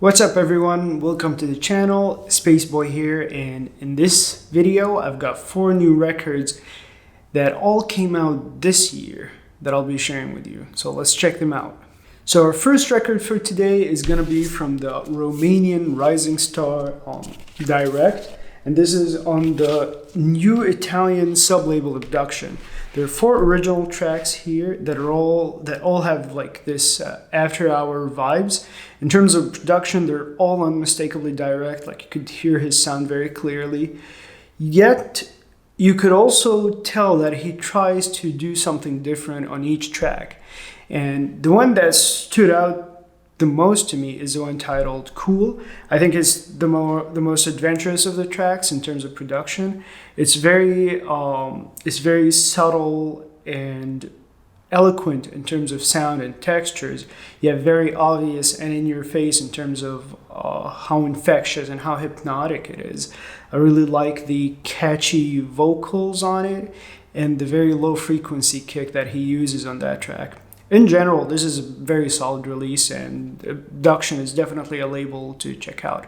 What's up everyone, welcome to the channel, spceboi here, and in this video I've got 4 new records that all came out this year that I'll be sharing with you. So let's check them out. So our first record for today is going to be from the Romanian rising star Direkt, and this is on the new Italian sub-label Abduction. There are 4 original tracks here that all have like this after-hour vibes. In terms of production, they're all unmistakably Direkt. Like you could hear his sound very clearly. Yet you could also tell that he tries to do something different on each track. And the one that stood out the most to me is the one titled Cool. I think it's the most adventurous of the tracks in terms of production. It's very subtle and eloquent in terms of sound and textures, yet very obvious and in your face in terms of how infectious and how hypnotic it is. I really like the catchy vocals on it and the very low frequency kick that he uses on that track. In general, this is a very solid release, and Abduction is definitely a label to check out.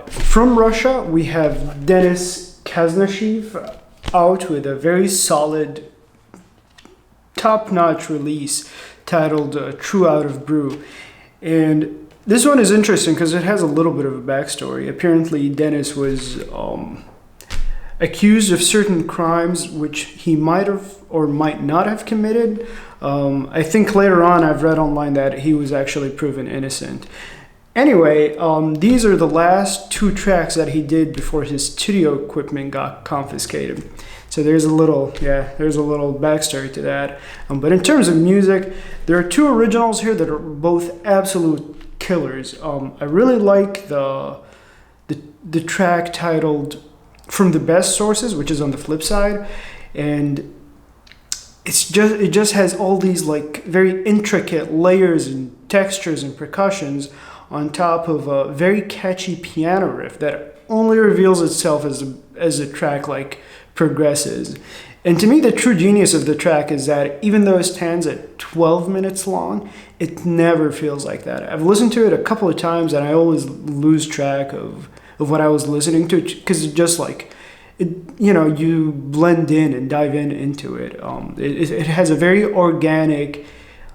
From Russia, we have Denis Kaznacheev out with a very solid, top-notch release titled True Out of Brew. And this one is interesting because it has a little bit of a backstory. Apparently, Denis was accused of certain crimes which he might have or might not have committed. I think later on I've read online that he was actually proven innocent. Anyway, these are the last 2 tracks that he did before his studio equipment got confiscated. So there's a little backstory to that. But in terms of music, there are 2 originals here that are both absolute killers. I really like the track titled From the Best Sources, which is on the flip side, and it just has all these like very intricate layers and textures and percussions on top of a very catchy piano riff that only reveals itself as the track like progresses. And to me, the true genius of the track is that even though it stands at 12 minutes long, it never feels like that. I've listened to it a couple of times and I always lose track of what I was listening to because it just like, you blend in and dive into it. It has a very organic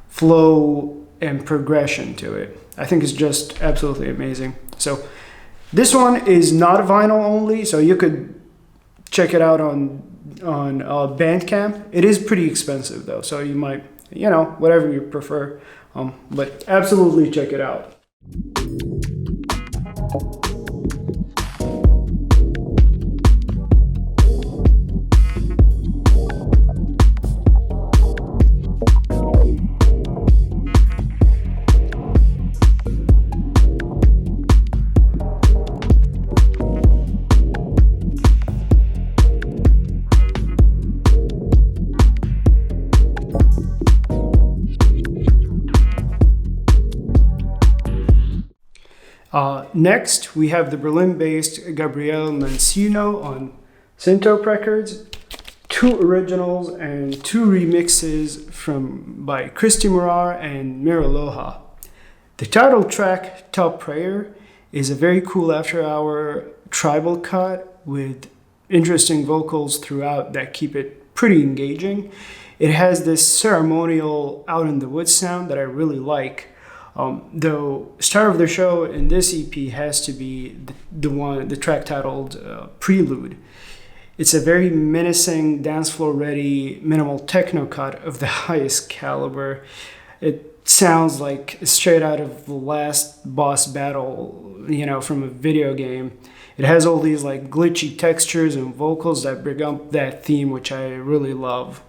flow and progression to it. I think it's just absolutely amazing. So this one is not a vinyl only, so you could check it out on Bandcamp. It is pretty expensive though, so you might, whatever you prefer, but absolutely check it out. Next, we have the Berlin-based Gabriele Mancino on Synthop Records, 2 originals and 2 remixes by Christy Morar and Miraloha. The title track, Top Prayer, is a very cool after-hour tribal cut with interesting vocals throughout that keep it pretty engaging. It has this ceremonial out-in-the-woods sound that I really like. Though star of the show in this EP has to be the track titled Prelude. It's a very menacing, dance floor ready, minimal techno cut of the highest caliber. It sounds like straight out of the last boss battle, from a video game. It has all these like glitchy textures and vocals that bring up that theme, which I really love.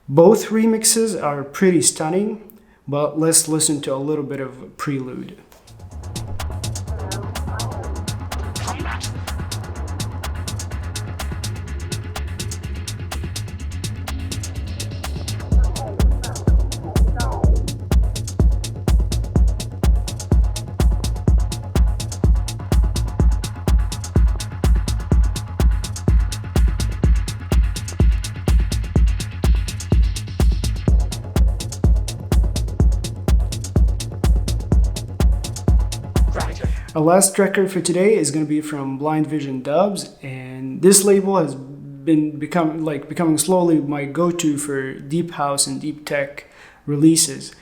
Both remixes are pretty stunning, but let's listen to a little bit of prelude. Our last record for today is going to be from Blind Vision Dubs, and this label has been becoming slowly my go-to for deep house and deep tech releases,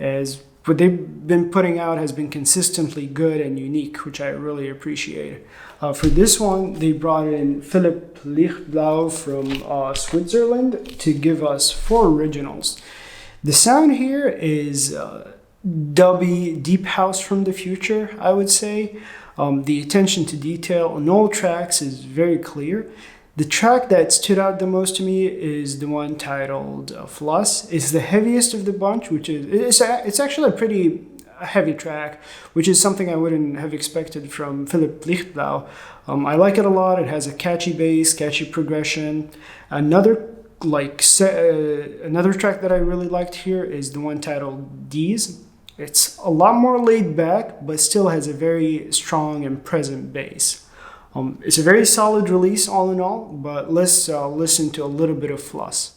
as what they've been putting out has been consistently good and unique, which I really appreciate. For this one, they brought in Philipp Lichtblau from Switzerland to give us 4 originals. The sound here is dubby deep house from the future, I would say. The attention to detail on all tracks is very clear. The track that stood out the most to me is the one titled Floss. It's the heaviest of the bunch, which is it's actually a pretty heavy track, which is something I wouldn't have expected from Philipp Lichtblau. I like it a lot. It has a catchy bass, catchy progression. Another track that I really liked here is the one titled D's. It's a lot more laid back, but still has a very strong and present bass. It's a very solid release all in all, but let's listen to a little bit of Floss.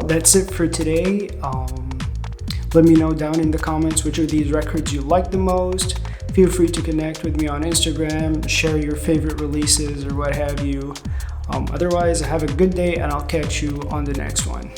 That's it for today. Let me know down in the comments which of these records you like the most. Feel free to connect with me on Instagram, share your favorite releases or what have you. Otherwise, have a good day and I'll catch you on the next one.